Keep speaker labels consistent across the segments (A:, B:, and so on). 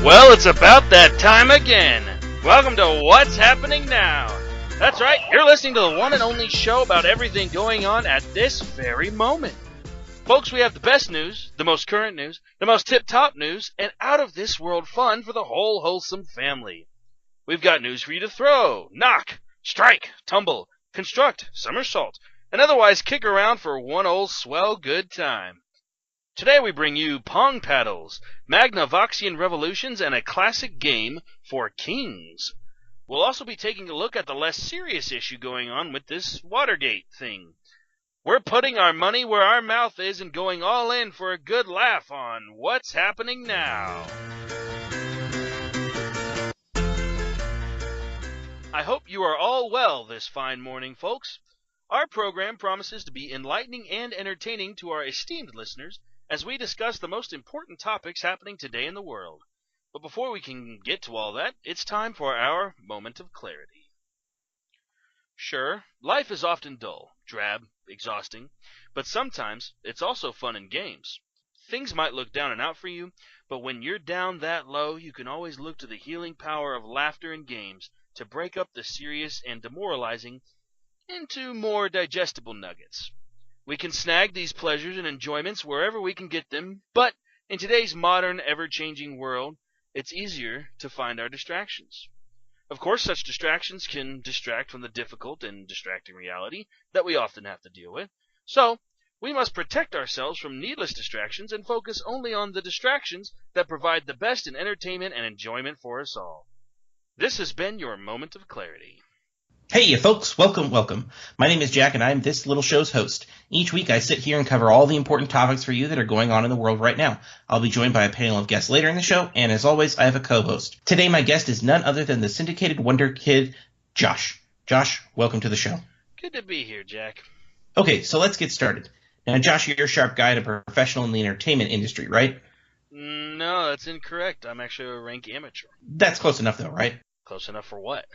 A: Well, it's about that time again. Welcome to What's Happening Now. That's right, you're listening to the one and only show about everything going on at this very moment. Folks, we have the best news, the most current news, the most tip-top news, and out-of-this-world fun for the whole wholesome family. We've got news for you to throw, knock, strike, tumble, construct, somersault, and otherwise kick around for one old swell good time. Today we bring you Pong paddles, Magnavoxian Revolutions, and a classic game for kings. We'll also be taking a look at the less serious issue going on with this Watergate thing. We're putting our money where our mouth is and going all in for a good laugh on What's Happening Now. I hope you are all well this fine morning, folks. Our program promises to be enlightening and entertaining to our esteemed listeners as we discuss the most important topics happening today in the world. But before we can get to all that, it's time for our moment of clarity. Sure, life is often dull, drab, exhausting, but sometimes it's also fun in games. Things might look down and out for you, but when you're down that low, you can always look to the healing power of laughter in games to break up the serious and demoralizing into more digestible nuggets. We can snag these pleasures and enjoyments wherever we can get them, but in today's modern, ever-changing world, it's easier to find our distractions. Of course, such distractions can distract from the difficult and distracting reality that we often have to deal with. So, we must protect ourselves from needless distractions and focus only on the distractions that provide the best in entertainment and enjoyment for us all. This has been your moment of clarity.
B: Hey, folks, welcome. My name is Jack, and I'm this little show's host. Each week, I sit here and cover all the important topics for you that are going on in the world right now. I'll be joined by a panel of guests later in the show, and as always, I have a co-host. Today, my guest is none other than the syndicated wonder kid, Josh. Josh, welcome to the show.
A: Good to be here, Jack.
B: Okay, so let's get started. Now, Josh, you're a sharp guy and a professional in the entertainment industry, right?
A: No, that's incorrect. I'm actually a rank amateur.
B: That's close enough, though, right?
A: Close enough for what?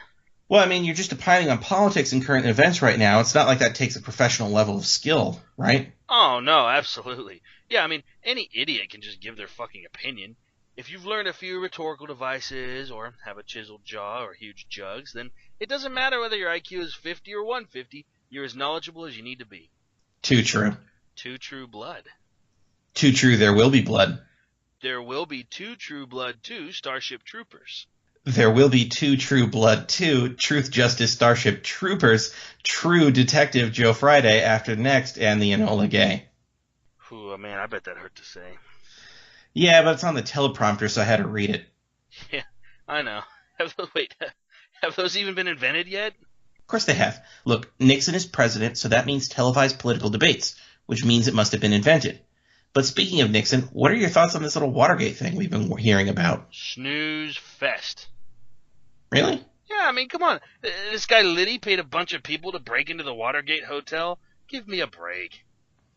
B: Well, I mean, you're just opining on politics and current events right now. It's not like that takes a professional level of skill, right?
A: Oh, no, absolutely. Yeah, I mean, any idiot can just give their fucking opinion. If you've learned a few rhetorical devices, or have a chiseled jaw, or huge jugs, then it doesn't matter whether your IQ is 50 or 150, you're as knowledgeable as you need to be.
B: Too true.
A: Too true blood.
B: Too true, there will be blood.
A: There will be 2 True Blood 2 Starship Troopers.
B: There will be 2 True Blood 2 Truth Justice Starship Troopers, True Detective Joe Friday after next, and the Enola Gay.
A: Ooh, man, I bet that hurt to say.
B: Yeah, but it's on the teleprompter, so I had to read it.
A: Yeah, I know. Have those even been invented yet?
B: Of course they have. Look, Nixon is president, so that means televised political debates, which means it must have been invented. But speaking of Nixon, what are your thoughts on this little Watergate thing we've been hearing about?
A: Snooze fest.
B: Really?
A: Yeah, I mean, come on. This guy Liddy paid a bunch of people to break into the Watergate hotel. Give me a break.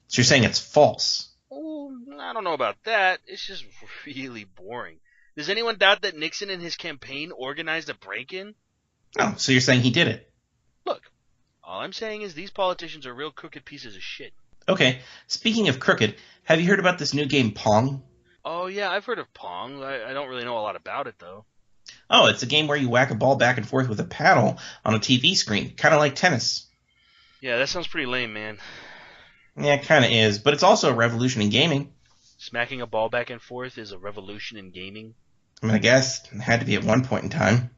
B: So you're saying it's false?
A: Oh, I don't know about that. It's just really boring. Does anyone doubt that Nixon and his campaign organized a break-in?
B: Oh, so you're saying he did it?
A: Look, all I'm saying is these politicians are real crooked pieces of shit.
B: Okay, speaking of crooked, have you heard about this new game Pong?
A: Oh, yeah, I've heard of Pong. I don't really know a lot about it, though.
B: Oh, it's a game where you whack a ball back and forth with a paddle on a TV screen, kind of like tennis.
A: Yeah, that sounds pretty lame, man.
B: Yeah, it kind of is, but it's also a revolution in gaming.
A: Smacking a ball back and forth is a revolution in gaming?
B: I mean, I guess it had to be at one point in time.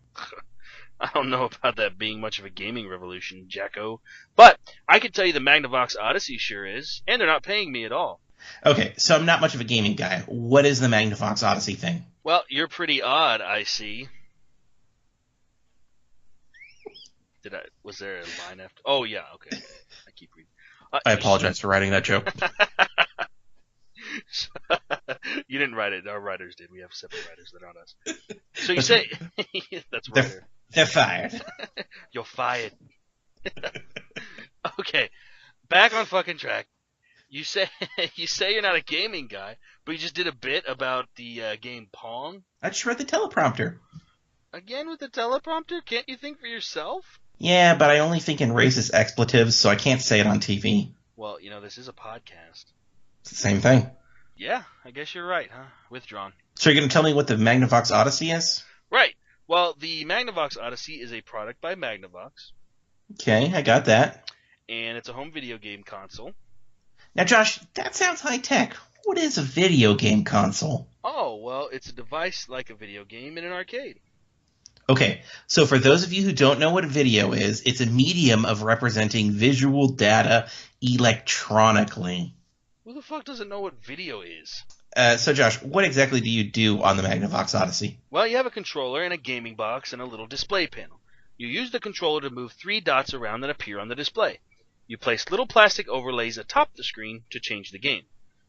A: I don't know about that being much of a gaming revolution, Jacko. But I can tell you the Magnavox Odyssey sure is, and they're not paying me at all.
B: Okay, so I'm not much of a gaming guy. What is the Magnavox Odyssey thing?
A: Well, you're pretty odd, I see. Was there a line after? Oh, yeah, okay. I keep reading.
B: I apologize for writing that joke.
A: You didn't write it. Our writers did. We have separate writers. They're not us. So you say... That's right.
B: They're fired.
A: You're fired. Okay, back on fucking track. You say you're not a gaming guy, but you just did a bit about the game Pong?
B: I just read the teleprompter.
A: Again with the teleprompter? Can't you think for yourself?
B: Yeah, but I only think in racist expletives, so I can't say it on TV.
A: Well, this is a podcast.
B: It's the same thing.
A: Yeah, I guess you're right, huh? Withdrawn.
B: So you're going to tell me what the Magnavox Odyssey is?
A: Right. Well, the Magnavox Odyssey is a product by Magnavox,
B: Okay, I got that.
A: and it's a home video game console.
B: Now, Josh, that sounds high-tech. What is a video game console?
A: Oh, well, it's a device like a video game in an arcade.
B: Okay, so for those of you who don't know what video is, it's a medium of representing visual data electronically.
A: Who the fuck doesn't know what video is?
B: So Josh, what exactly do you do on the Magnavox Odyssey?
A: Well, you have a controller and a gaming box and a little display panel. You use the controller to move 3 dots around that appear on the display. You place little plastic overlays atop the screen to change the game.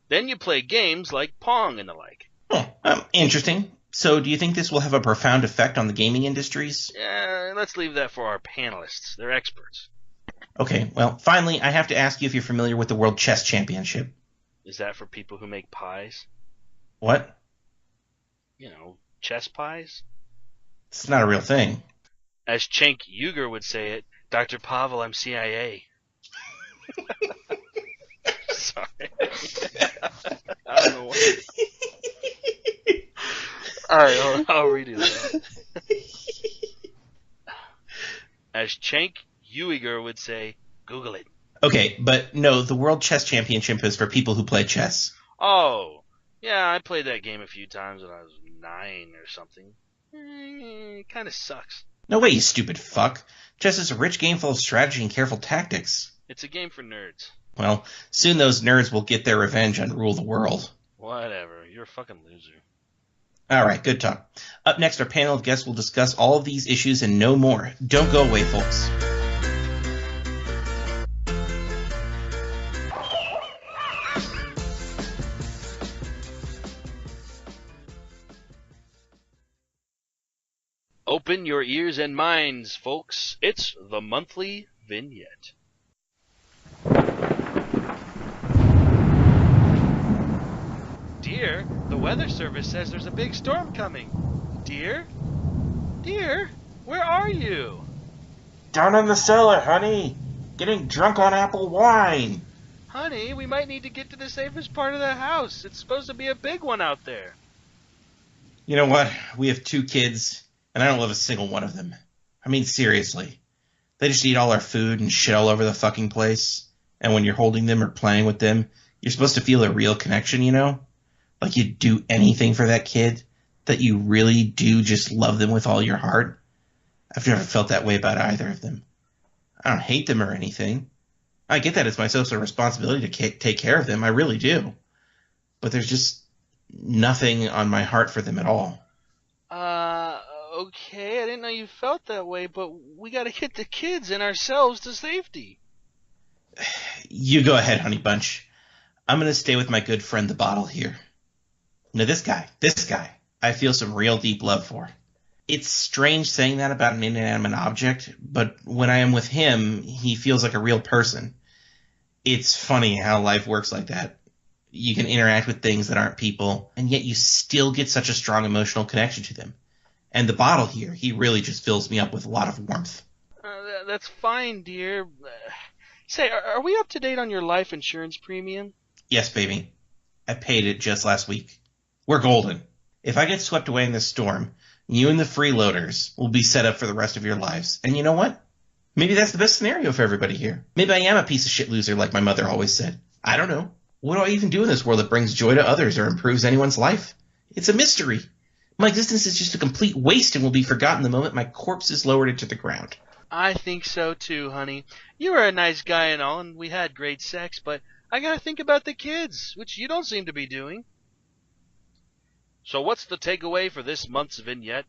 A: Then you play games like Pong and the like.
B: Interesting. So do you think this will have a profound effect on the gaming industries?
A: Let's leave that for our panelists. They're experts.
B: Okay, well, finally, I have to ask you if you're familiar with the World Chess Championship.
A: Is that for people who make pies?
B: What?
A: You know, chess pies?
B: It's not a real thing.
A: As Cenk Uygur would say it, Dr. Pavel, I'm CIA. Sorry. I don't know why. Alright, I'll redo that. As Cenk Uygur would say, Google it.
B: Okay, but no, the World Chess Championship is for people who play chess.
A: Oh, yeah, I played that game a few times when I was 9 or something. It kind of sucks.
B: No way, you stupid fuck. Chess is a rich game full of strategy and careful tactics.
A: It's a game for nerds.
B: Well, soon those nerds will get their revenge and rule the world.
A: Whatever, you're a fucking loser.
B: Alright, good talk. Up next, our panel of guests will discuss all of these issues and no more. Don't go away, folks.
A: Open your ears and minds, folks. It's the monthly vignette. Dear, the weather service says there's a big storm coming. Dear? Dear, where are you?
B: Down in the cellar, honey. Getting drunk on apple wine.
A: Honey, we might need to get to the safest part of the house. It's supposed to be a big one out there.
B: You know what? We have 2 kids, and I don't love a single one of them. I mean, seriously. They just eat all our food and shit all over the fucking place. And when you're holding them or playing with them, you're supposed to feel a real connection, you know? Like you'd do anything for that kid, that you really do just love them with all your heart. I've never felt that way about either of them. I don't hate them or anything. I get that it's my social responsibility to take care of them. I really do. But there's just nothing on my heart for them at all.
A: Okay, I didn't know you felt that way, but we gotta get the kids and ourselves to safety.
B: You go ahead, honey bunch. I'm gonna stay with my good friend the bottle here. Now this guy, I feel some real deep love for. It's strange saying that about an inanimate object, but when I am with him, he feels like a real person. It's funny how life works like that. You can interact with things that aren't people, and yet you still get such a strong emotional connection to them. And the bottle here, he really just fills me up with a lot of warmth.
A: That's fine, dear. Say, are we up to date on your life insurance premium?
B: Yes, baby. I paid it just last week. We're golden. If I get swept away in this storm, you and the freeloaders will be set up for the rest of your lives. And you know what? Maybe that's the best scenario for everybody here. Maybe I am a piece of shit loser like my mother always said. I don't know. What do I even do in this world that brings joy to others or improves anyone's life? It's a mystery. My existence is just a complete waste and will be forgotten the moment my corpse is lowered into the ground.
A: I think so too, honey. You were a nice guy and all, and we had great sex, but I gotta think about the kids, which you don't seem to be doing. So what's the takeaway for this month's vignette?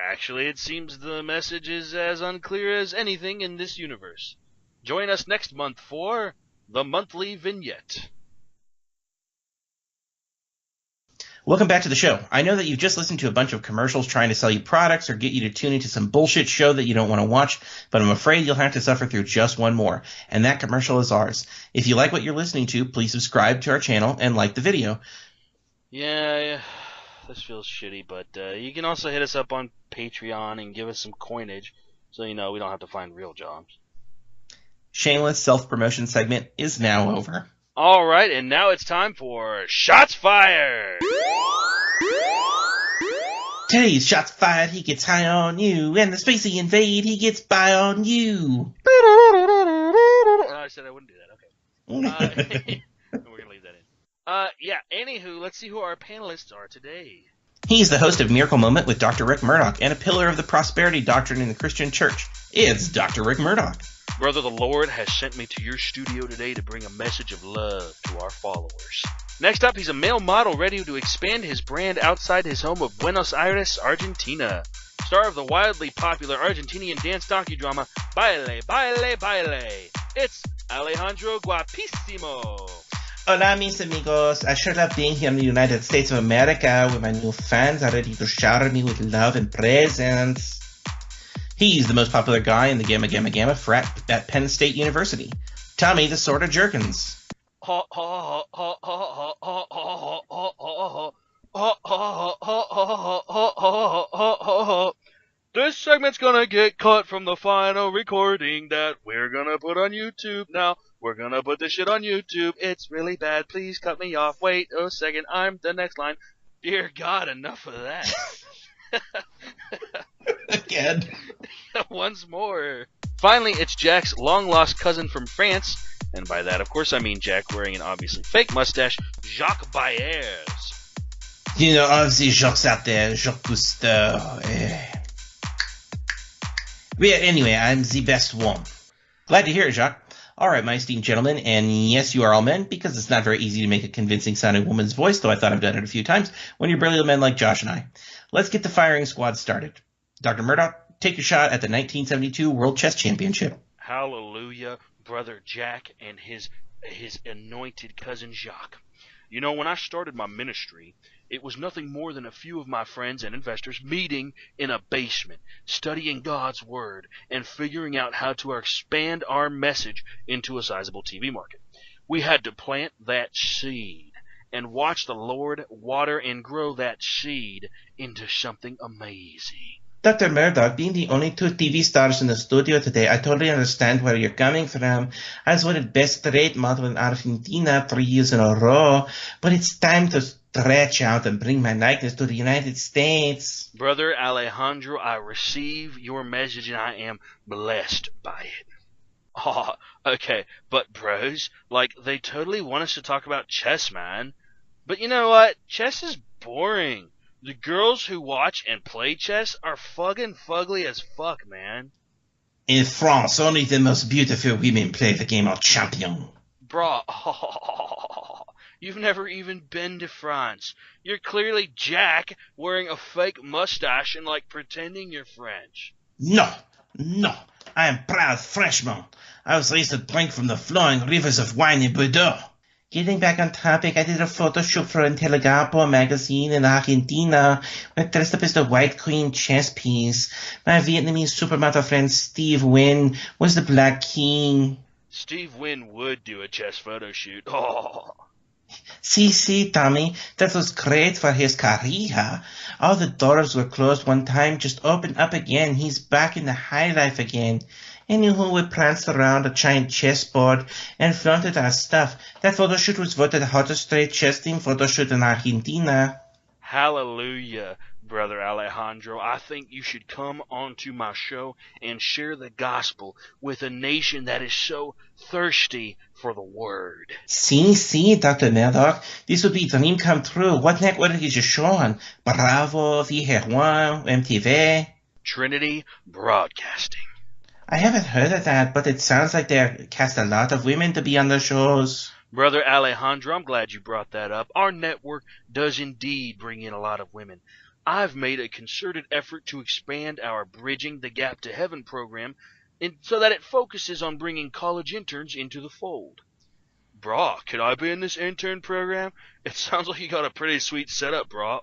A: Actually, it seems the message is as unclear as anything in this universe. Join us next month for the monthly vignette.
B: Welcome back to the show. I know that you've just listened to a bunch of commercials trying to sell you products or get you to tune into some bullshit show that you don't want to watch, but I'm afraid you'll have to suffer through just one more, and that commercial is ours. If you like what you're listening to, please subscribe to our channel and like the video.
A: Yeah, this feels shitty, but you can also hit us up on Patreon and give us some coinage, so you know we don't have to find real jobs.
B: Shameless self-promotion segment is now over.
A: All right, and now it's time for Shots Fired!
B: Today's shots fired, he gets high on you, and the space he invade, he gets by on you.
A: I said I wouldn't do that. Okay. We're gonna leave that in. Yeah. Anywho, let's see who our panelists are today.
B: He's the host of Miracle Moment with Dr. Rick Murdoch and a pillar of the prosperity doctrine in the Christian church. It's Dr. Rick Murdoch.
A: Brother, the Lord has sent me to your studio today to bring a message of love to our followers. Next up, he's a male model ready to expand his brand outside his home of Buenos Aires, Argentina. Star of the wildly popular Argentinian dance docudrama Baile, Baile, Baile. It's Alejandro Guapissimo.
B: Hola, mis amigos. I sure love being here in the United States of America where my new fans are ready to shower me with love and presents. He's the most popular guy in the Gamma Gamma Gamma frat at Penn State University. Tommy the Sorta Jerkins.
A: This segment's gonna get cut from the final recording that we're gonna put on YouTube now. We're gonna put this shit on YouTube. It's really bad. Please cut me off. Wait a second. I'm the next line. Dear God, enough of that.
B: Again.
A: Once more. Finally, it's Jack's long-lost cousin from France, and by that, of course, I mean Jack wearing an obviously fake mustache, Jacques Baez.
B: You know, all the Jacques out there, Jacques Cousteau. Well, anyway, I'm the best one. Glad to hear it, Jacques. All right, my esteemed gentlemen, and yes, you are all men, because it's not very easy to make a convincing-sounding woman's voice, though I thought I've done it a few times, when you're barely men like Josh and I. Let's get the firing squad started. Dr. Murdoch, take your shot at the 1972 World Chess Championship.
A: Hallelujah, Brother Jack and his anointed cousin Jacques. You know, when I started my ministry, it was nothing more than a few of my friends and investors meeting in a basement, studying God's Word, and figuring out how to expand our message into a sizable TV market. We had to plant that seed and watch the Lord water and grow that seed into something amazing.
B: Dr. Murdoch, being the only two TV stars in the studio today, I totally understand where you're coming from. I was voted best straight model in Argentina 3 years in a row, but it's time to stretch out and bring my likeness to the United States.
A: Brother Alejandro, I receive your message and I am blessed by it. Oh, okay, but bros, like, they totally want us to talk about chess, man. But you know what? Chess is boring. The girls who watch and play chess are fucking fugly as fuck, man.
B: In France, only the most beautiful women play the game of champion.
A: Bruh, you've never even been to France. You're clearly Jack wearing a fake mustache and, like, pretending you're French.
B: No, I am proud Frenchman. I was raised to drink from the flowing rivers of wine in Bordeaux. Getting back on topic, I did a photo shoot for El Telegrapo magazine in Argentina. I dressed up as the White Queen chess piece. My Vietnamese supermodel friend Steve Wynn was the Black King.
A: Steve Wynn would do a chess photo shoot. Oh.
B: See, Tommy, that was great for his career. All the doors were closed one time, just opened up again. He's back in the high life again. Anywho, we pranced around a giant chessboard and flaunted our stuff. That photo shoot was voted the hottest straight chess team photo shoot in Argentina.
A: Hallelujah, Brother Alejandro. I think you should come onto my show and share the gospel with a nation that is so thirsty for the word.
B: See, Dr. Murdoch, this would be a dream come true. What network is your show on? Bravo, VH1, MTV?
A: Trinity Broadcasting.
B: I haven't heard of that, but it sounds like they cast a lot of women to be on the shows.
A: Brother Alejandro, I'm glad you brought that up. Our network does indeed bring in a lot of women. I've made a concerted effort to expand our Bridging the Gap to Heaven program so that it focuses on bringing college interns into the fold. Brah, could I be in this intern program? It sounds like you got a pretty sweet setup, brah.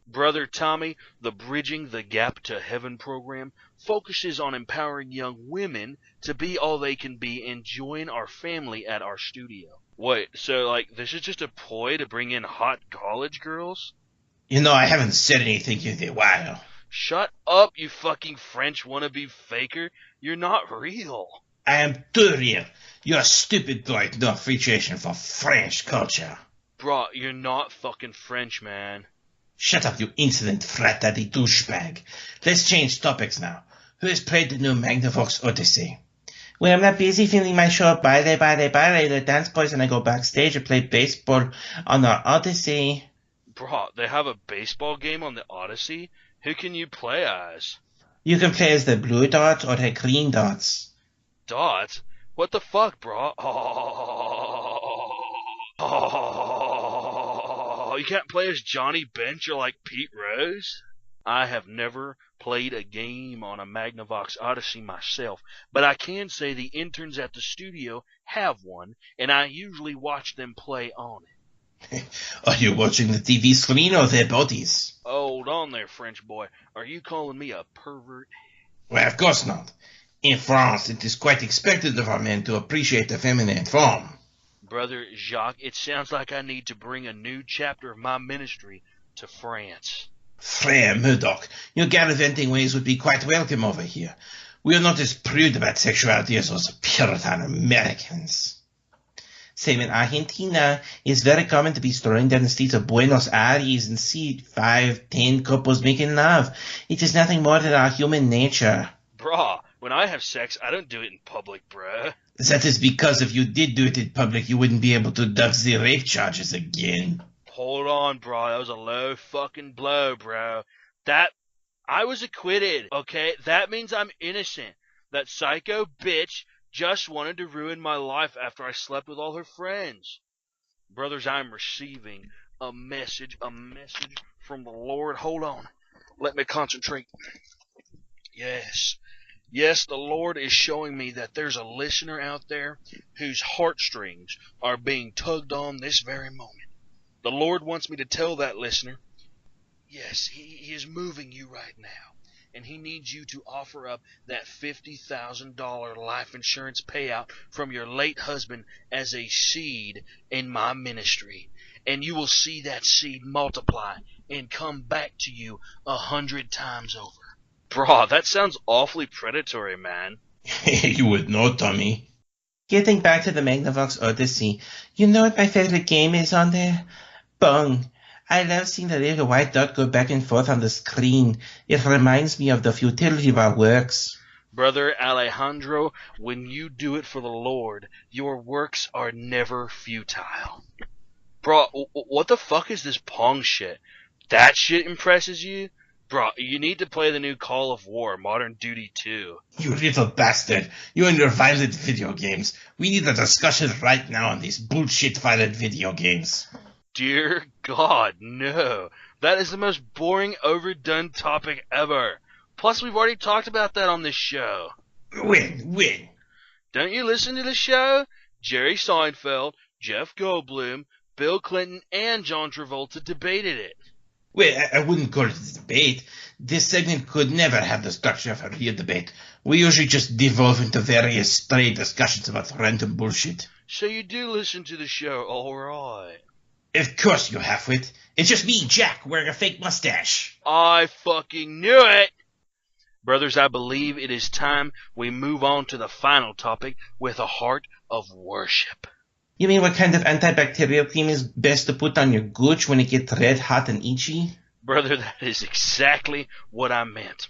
A: Brother Tommy, the Bridging the Gap to Heaven program focuses on empowering young women to be all they can be and join our family at our studio. Wait, so, like, this is just a ploy to bring in hot college girls?
B: You know, I haven't said anything in a while.
A: Shut up, you fucking French wannabe faker. You're not real.
B: I am too real. You're a stupid boy with no appreciation for French culture.
A: Bruh, you're not fucking French, man.
B: Shut up, you insolent frat daddy douchebag. Let's change topics now. Who has played the new Magnavox Odyssey? When I'm not busy filming my show Ballet, the dance boys, and I go backstage and play baseball on our Odyssey.
A: Bro, they have a baseball game on the Odyssey? Who can you play as?
B: You can play as the blue dots or the green dots.
A: Dots? What the fuck, bro? Oh, you can't play as Johnny Bench or like Pete Rose? I have never played a game on a Magnavox Odyssey myself, but I can say the interns at the studio have one, and I usually watch them play on it.
B: Are you watching the TV screen or their bodies?
A: Hold on there, French boy. Are you calling me a pervert?
B: Well, of course not. In France, it is quite expected of our men to appreciate the feminine form.
A: Brother Jacques, it sounds like I need to bring a new chapter of my ministry to France.
B: Frere Murdoch, your gallivanting ways would be quite welcome over here. We are not as prude about sexuality as those Puritan Americans. Same in Argentina, it's very common to be strolling down the streets of Buenos Aires and see 5, 10 couples making love. It is nothing more than our human nature.
A: Brah, when I have sex, I don't do it in public, bruh.
B: That is because if you did do it in public, you wouldn't be able to duck the rape charges again.
A: Hold on, bro. That was a low fucking blow, bro. I was acquitted, okay? That means I'm innocent. That psycho bitch just wanted to ruin my life after I slept with all her friends. Brothers, I'm receiving a message from the Lord. Hold on. Let me concentrate. Yes, the Lord is showing me that there's a listener out there whose heartstrings are being tugged on this very moment. The Lord wants me to tell that listener, yes, He is moving you right now, and He needs you to offer up that $50,000 life insurance payout from your late husband as a seed in my ministry, and you will see that seed multiply and come back to you 100 times over. Brah, that sounds awfully predatory, man.
B: You would know, Tommy. Getting back to the Magnavox Odyssey, you know what my favorite game is on there? Pong. I love seeing the little white dot go back and forth on the screen. It reminds me of the futility of our works.
A: Brother Alejandro, when you do it for the Lord, your works are never futile. Bro, what the fuck is this Pong shit? That shit impresses you? Bro, you need to play the new Call of War, Modern Duty 2.
B: You little bastard. You and your violent video games. We need a discussion right now on these bullshit violent video games.
A: Dear God, no. That is the most boring, overdone topic ever. Plus, we've already talked about that on this show.
B: When?
A: Don't you listen to the show? Jerry Seinfeld, Jeff Goldblum, Bill Clinton, and John Travolta debated it.
B: Well, I wouldn't call it a debate. This segment could never have the structure of a real debate. We usually just devolve into various stray discussions about random bullshit.
A: So you do listen to the show, alright.
B: Of course you half-wit. It's just me, Jack, wearing a fake mustache.
A: I fucking knew it! Brothers, I believe it is time we move on to the final topic with a heart of worship.
B: You mean what kind of antibacterial cream is best to put on your gooch when it gets red hot and itchy?
A: Brother, that is exactly what I meant.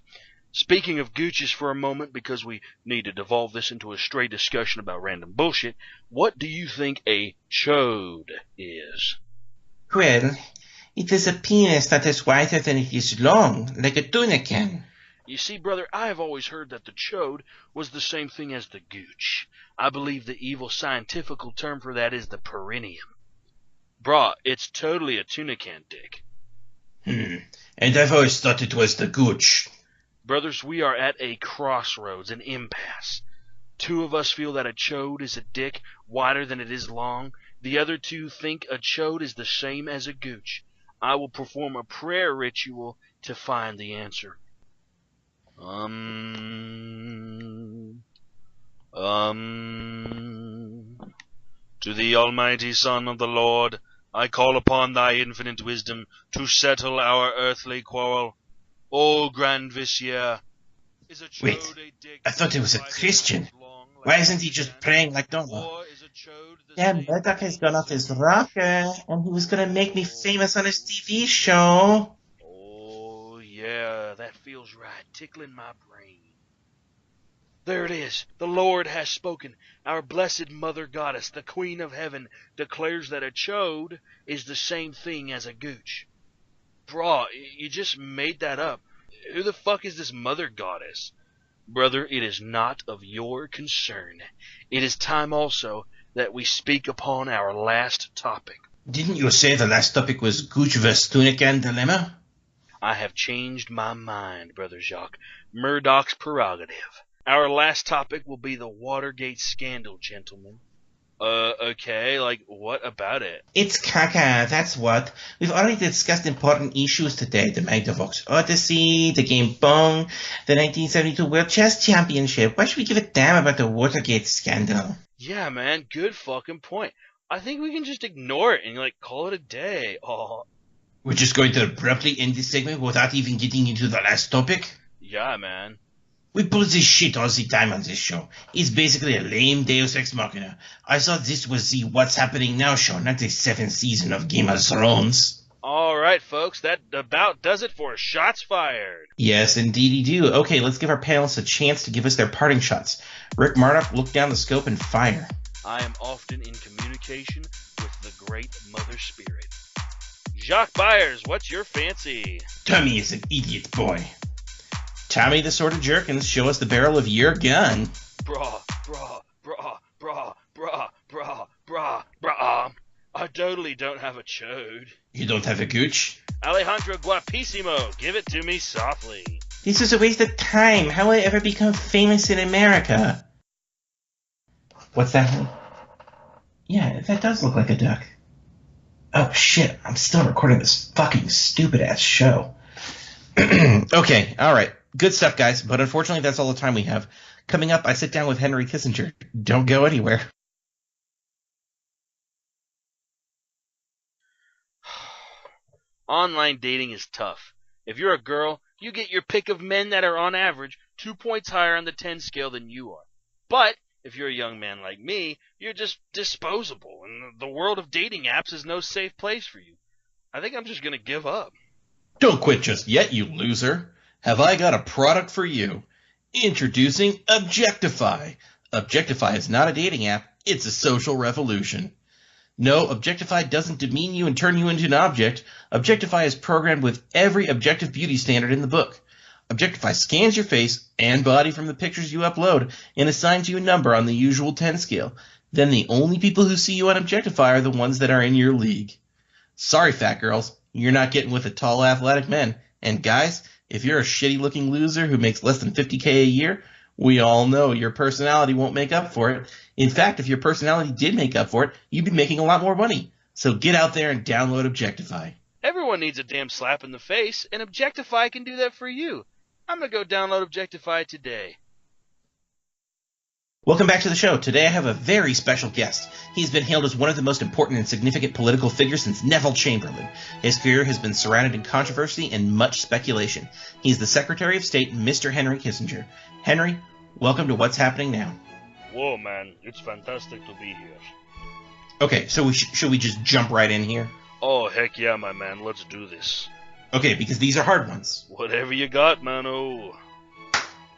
A: Speaking of gooches for a moment, because we need to devolve this into a stray discussion about random bullshit, what do you think a chode is?
B: Well, it is a penis that is wider than it is long, like a tuna can.
A: You see, brother, I have always heard that the chode was the same thing as the gooch. I believe the evil scientifical term for that is the perineum. Brah, it's totally a tuna can dick.
B: And I've always thought it was the gooch.
A: Brothers, we are at a crossroads, an impasse. Two of us feel that a chode is a dick wider than it is long. The other two think a chode is the same as a gooch. I will perform a prayer ritual to find the answer. To the Almighty Son of the Lord, I call upon thy infinite wisdom to settle our earthly quarrel. O Grand Vizier, is a chode
B: Wait,
A: a dick
B: I thought he was a
A: wider than
B: Christian.
A: it is long, like
B: Why
A: a
B: isn't he just
A: can?
B: praying like normal?
A: Or is a chode the
B: Yeah,
A: same
B: Murdoch has
A: thing
B: gone
A: as
B: off
A: a
B: his
A: gooch?
B: rocker, and he was gonna make me famous on his TV show.
A: Oh, yeah, that feels right, tickling my brain. There it is. The Lord has spoken. Our blessed Mother Goddess, the Queen of Heaven, declares that a chode is the same thing as a gooch. Brah, you just made that up. Who the fuck is this Mother Goddess? Brother, it is not of your concern. It is time also that we speak upon our last topic.
B: Didn't you say the last topic was Gooch vs. Tunican dilemma?
A: I have changed my mind, Brother Jacques. Murdoch's prerogative. Our last topic will be the Watergate scandal, gentlemen. Okay, like, what about it?
B: It's caca, that's what. We've already discussed important issues today. The Magnavox Odyssey, the game Pong, the 1972 World Chess Championship. Why should we give a damn about the Watergate scandal?
A: Yeah, man, good fucking point. I think we can just ignore it and, like, call it a day. Oh,
B: We're just going to abruptly end this segment without even getting into the last topic?
A: yeah, man.
B: We pull this shit all the time on this show. It's basically a lame Deus Ex Machina. I thought this was the What's Happening Now show, not the 7th season of Game of Thrones.
A: Alright, folks, that about does it for Shots Fired.
B: Yes, indeedy do. Okay, let's give our panelists a chance to give us their parting shots. Rick Murdoch, look down the scope and fire.
A: I am often in communication with the great Mother Spirit. Jacques Byers, what's your fancy?
B: Tommy is an idiot boy. Tommy the sort of jerk, and show us the barrel of your gun.
A: Brah. I totally don't have a chode.
B: You don't have a gooch?
A: Alejandro Guapissimo, give it to me softly.
B: This is a waste of time. How will I ever become famous in America? What's that? Yeah, that does look like a duck. Oh shit, I'm still recording this fucking stupid-ass show. Okay, alright. Good stuff, guys, but unfortunately that's all the time we have. Coming up, I sit down with Henry Kissinger. Don't go anywhere.
A: Online dating is tough. If you're a girl, you get your pick of men that are on average 2 points higher on the 10 scale than you are. But if you're a young man like me, you're just disposable, and the world of dating apps is no safe place for you. I think I'm just going to give up.
B: Don't quit just yet, you loser. Have I got a product for you? Introducing Objectify. Objectify is not a dating app, it's a social revolution. No, Objectify doesn't demean you and turn you into an object. Objectify is programmed with every objective beauty standard in the book. Objectify scans your face and body from the pictures you upload and assigns you a number on the usual 10 scale. Then the only people who see you on Objectify are the ones that are in your league. Sorry, fat girls, you're not getting with the tall, athletic men. And guys, if you're a shitty-looking loser who makes less than $50K a year, we all know your personality won't make up for it. In fact, if your personality did make up for it, you'd be making a lot more money. So get out there and download Objectify.
A: Everyone needs a damn slap in the face, and Objectify can do that for you. I'm going to go download Objectify today.
B: Welcome back to the show. Today I have a very special guest. He's been hailed as one of the most important and significant political figures since Neville Chamberlain. His career has been surrounded in controversy and much speculation. He's the Secretary of State, Mr. Henry Kissinger. Henry, welcome to What's Happening Now.
A: Whoa, man, it's fantastic to be here.
B: Okay, so should we just jump right in here?
A: Oh, heck yeah, my man, let's do this.
B: Okay, because these are hard ones.
A: Whatever you got, man-o.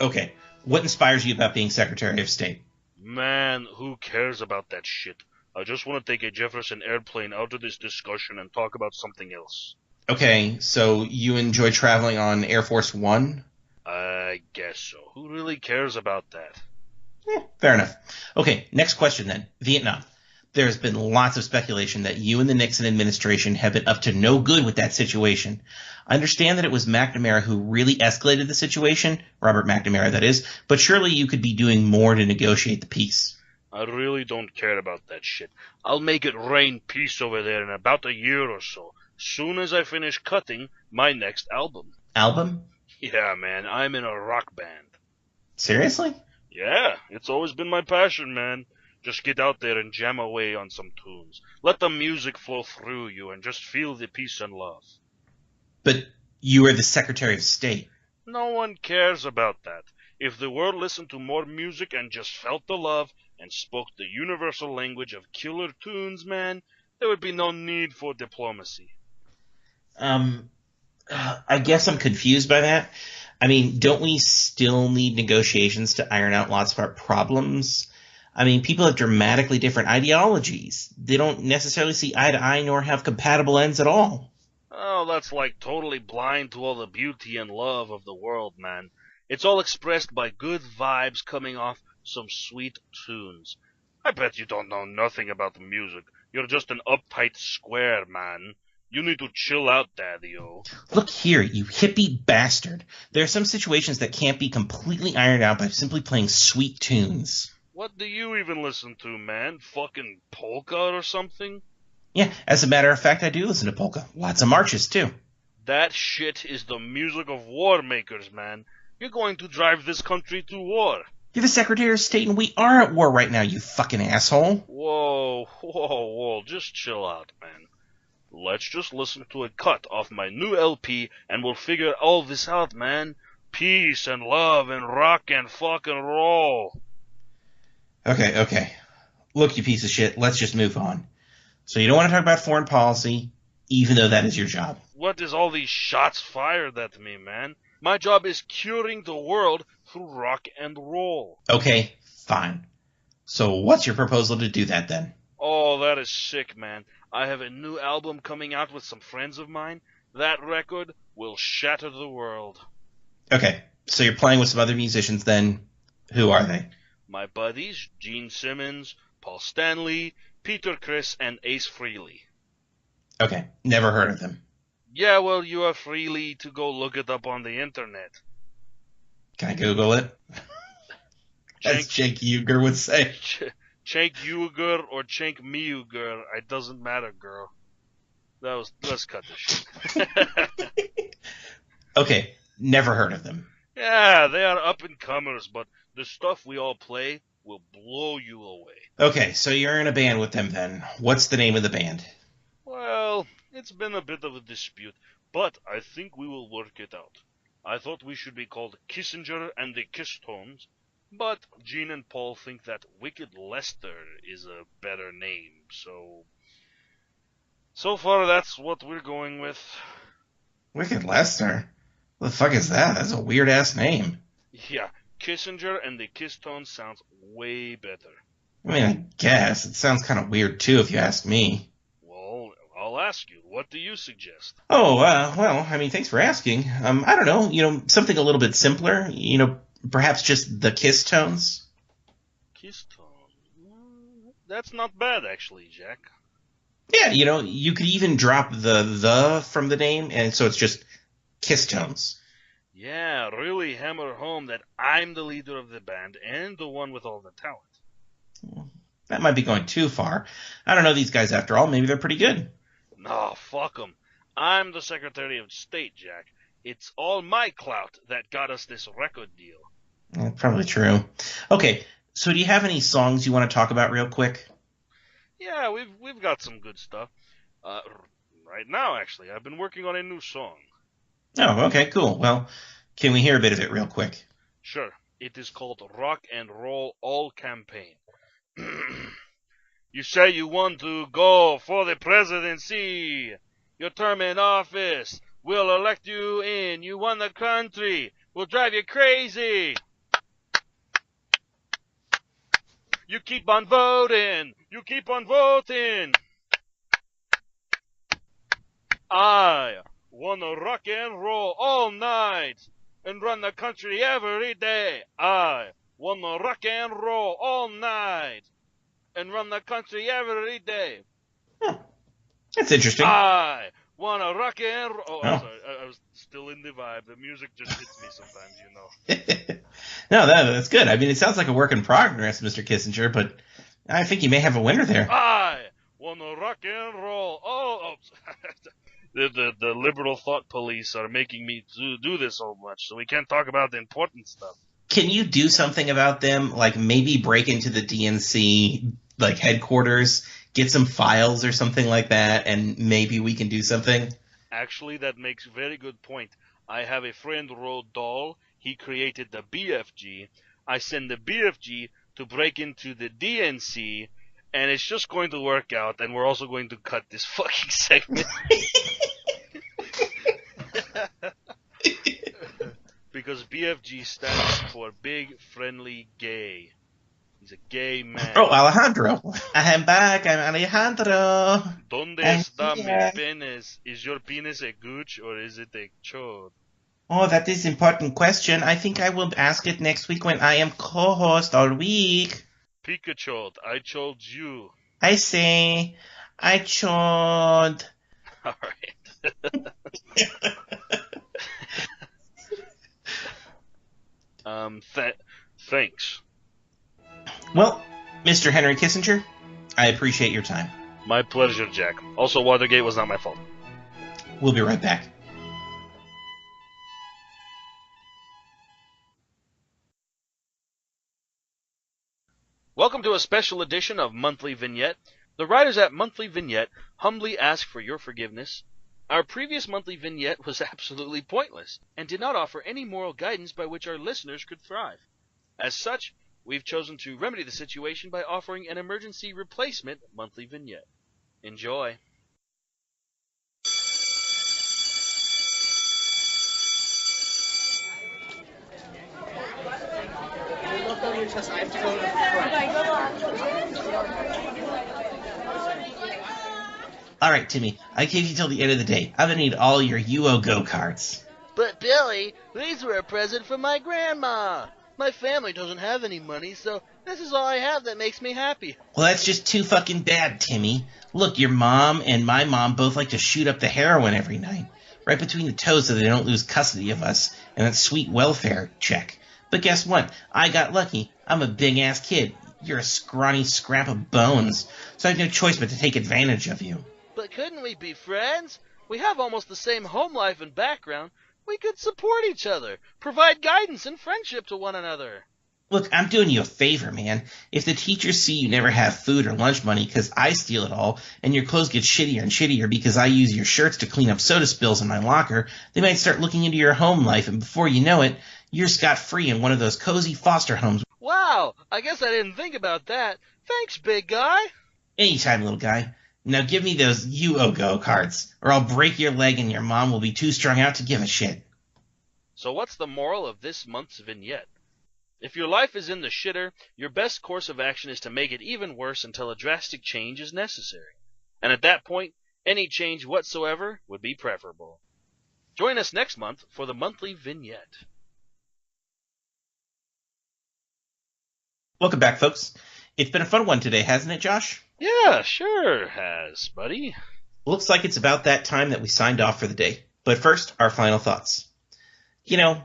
B: Okay, what inspires you about being Secretary of State?
A: Man, who cares about that shit? I just want to take a Jefferson airplane out of this discussion and talk about something else.
B: Okay, so you enjoy traveling on Air Force One?
A: I guess so. Who really cares about that?
B: Fair enough. Okay, next question then. Vietnam. There's been lots of speculation that you and the Nixon administration have been up to no good with that situation. I understand that it was McNamara who really escalated the situation, Robert McNamara that is, but surely you could be doing more to negotiate the peace.
A: I really don't care about that shit. I'll make it rain peace over there in about a year or so, soon as I finish cutting my next album.
B: Album?
A: Yeah, man, I'm in a rock band.
B: Seriously?
A: Yeah, it's always been my passion, man. Just get out there and jam away on some tunes. Let the music flow through you and just feel the peace and love.
B: But you are the Secretary of State.
A: No one cares about that. If the world listened to more music and just felt the love, and spoke the universal language of killer tunes, man, there would be no need for diplomacy.
B: I guess I'm confused by that. I mean, don't we still need negotiations to iron out lots of our problems? I mean, people have dramatically different ideologies. They don't necessarily see eye to eye nor have compatible ends at all.
A: Oh, that's like totally blind to all the beauty and love of the world, man. It's all expressed by good vibes coming off some sweet tunes. I bet you don't know nothing about the music. You're just an uptight square, man. You need to chill out, Daddy-o.
B: Look here, you hippie bastard. There are some situations that can't be completely ironed out by simply playing sweet tunes.
A: What do you even listen to, man? Fucking polka or something?
B: Yeah, as a matter of fact, I do listen to polka. Lots of marches, too.
A: That shit is the music of war makers, man. You're going to drive this country to war.
B: You're the Secretary of State and we are at war right now, you fucking asshole.
A: Whoa, just chill out, man. Let's just listen to a cut off my new LP and we'll figure all this out, man. Peace and love and rock and fucking roll.
B: Okay. Look, you piece of shit, let's just move on. So you don't want to talk about foreign policy, even though that is your job.
A: What is all these shots fired at me, man? My job is curing the world through rock and roll.
B: Okay, fine. So what's your proposal to do that then?
A: Oh, that is sick, man. I have a new album coming out with some friends of mine. That record will shatter the world.
B: Okay, so you're playing with some other musicians then. Who are they?
A: My buddies, Gene Simmons, Paul Stanley, Peter Criss, and Ace Frehley.
B: Okay, never heard of them.
A: Yeah, well, you are freely to go look it up on the internet.
B: Can I Google it? As Jake Uger would say.
A: Cenk Uygur or Cenk Miyugur, it doesn't matter, girl. Let's cut this shit.
B: Okay, never heard of them.
A: Yeah, they are up-and-comers, but the stuff we all play will blow you away.
B: Okay, so you're in a band with them then. What's the name of the band?
A: Well, it's been a bit of a dispute, but I think we will work it out. I thought we should be called Kissinger and the Kisstones, but Gene and Paul think that Wicked Lester is a better name, so far that's what we're going with.
B: Wicked Lester? What the fuck is that? That's a weird-ass name.
A: Yeah, Kissinger and the Kisstones sounds way better.
B: I mean, I guess. It sounds kind of weird, too, if you ask me.
A: Well, I'll ask you. What do you suggest?
B: Oh, well, I mean, thanks for asking. I don't know, something a little bit simpler. Perhaps just the Kiss Tones?
A: Kiss Tone? That's not bad, actually, Jack.
B: Yeah, you could even drop the from the name, and so it's just Kiss Tones.
A: Yeah, really hammer home that I'm the leader of the band and the one with all the talent.
B: That might be going too far. I don't know these guys after all. Maybe they're pretty good.
A: No, fuck them. I'm the Secretary of State, Jack. It's all my clout that got us this record deal.
B: Probably true. Okay, so do you have any songs you want to talk about real quick?
A: Yeah, we've got some good stuff. Right now, actually, I've been working on a new song.
B: Oh, okay, cool. Well, can we hear a bit of it real quick?
A: Sure. It is called Rock and Roll All Campaign. You say you want to go for the presidency. Your term in office. We'll elect you in. You won the country. We'll drive you crazy. You keep on voting. You keep on voting. I wanna rock and roll all night and run the country every day. I wanna rock and roll all night and run the country every day.
B: That's interesting.
A: I wanna rock and roll.
B: Oh.
A: I'm sorry. I was still in the vibe. The music just hits me sometimes,
B: No, that's good. I mean, it sounds like a work in progress, Mr. Kissinger, but I think you may have a winner there.
A: I wanna rock and roll. The liberal thought police are making me do this so much, so we can't talk about the important stuff.
B: Can you do something about them? Like maybe break into the DNC headquarters, get some files or something like that, and maybe we can do something?
A: Actually, that makes a very good point. I have a friend, Roald Dahl. He created the BFG. I send the BFG to break into the DNC, and it's just going to work out, and we're also going to cut this fucking segment. Because BFG stands for Big Friendly Gay. He's a gay man.
B: Oh, Alejandro. I'm back. I'm Alejandro.
A: ¿Dónde está mi penis? Is your penis a gooch or is it a chode?
B: Oh, that is an important question. I think I will ask it next week when I am co-host all week.
A: Pikachu, I chose you.
B: I say, I chod.
A: All right. Thanks.
B: Well, Mr. Henry Kissinger, I appreciate your time.
A: My pleasure, Jack. Also, Watergate was not my fault.
B: We'll be right back.
A: Welcome to a special edition of Monthly Vignette. The writers at Monthly Vignette humbly ask for your forgiveness. Our previous Monthly Vignette was absolutely pointless and did not offer any moral guidance by which our listeners could thrive. As such, we've chosen to remedy the situation by offering an emergency replacement Monthly Vignette. Enjoy.
B: All right, Timmy, I gave you till the end of the day. I'm going to need all your UO cards.
C: But, Billy, these were a present from my grandma. My family doesn't have any money, so this is all I have that makes me happy.
B: Well, that's just too fucking bad, Timmy. Look, your mom and my mom both like to shoot up the heroin every night, right between the toes so they don't lose custody of us, and that sweet welfare check. But guess what? I got lucky. I'm a big-ass kid. You're a scrawny scrap of bones, so I have no choice but to take advantage of you.
C: But couldn't we be friends? We have almost the same home life and background. We could support each other, provide guidance and friendship to one another.
B: Look, I'm doing you a favor, man. If the teachers see you never have food or lunch money because I steal it all, and your clothes get shittier and shittier because I use your shirts to clean up soda spills in my locker, they might start looking into your home life, and before you know it, you're scot-free in one of those cozy foster homes.
C: Wow, I guess I didn't think about that. Thanks, big guy.
B: Anytime, little guy. Now give me those UO cards, or I'll break your leg and your mom will be too strung out to give a shit.
A: So what's the moral of this month's vignette? If your life is in the shitter, your best course of action is to make it even worse until a drastic change is necessary. And at that point, any change whatsoever would be preferable. Join us next month for the monthly vignette.
B: Welcome back, folks. It's been a fun one today, hasn't it, Josh?
A: Yeah, sure has, buddy.
B: Looks like it's about that time that we signed off for the day. But first, our final thoughts. You know,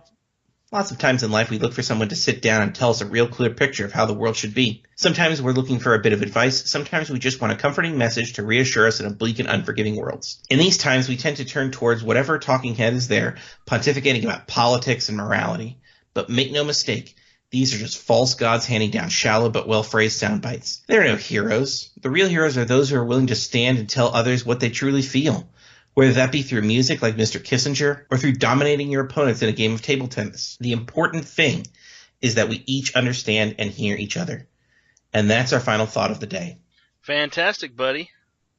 B: lots of times in life we look for someone to sit down and tell us a real clear picture of how the world should be. Sometimes we're looking for a bit of advice. Sometimes we just want a comforting message to reassure us in a bleak and unforgiving world. In these times, we tend to turn towards whatever talking head is there, pontificating about politics and morality. But make no mistake, these are just false gods handing down shallow but well-phrased sound bites. There are no heroes. The real heroes are those who are willing to stand and tell others what they truly feel, whether that be through music like Mr. Kissinger or through dominating your opponents in a game of table tennis. The important thing is that we each understand and hear each other. And that's our final thought of the day.
A: Fantastic, buddy.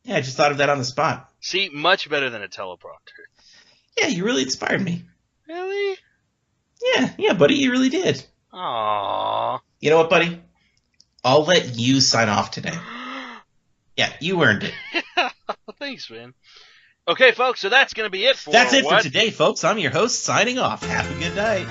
B: Yeah, I just thought of that on the spot.
A: See, much better than a teleprompter.
B: Yeah, you really inspired me.
A: Really?
B: Yeah, buddy, you really did.
A: Aww.
B: You know what, buddy? I'll let you sign off today. Yeah, you earned it.
A: Thanks, man. Okay, folks, so that's going to be it for
B: That's it
A: what?
B: for today, folks. I'm your host, signing off. Have a good night.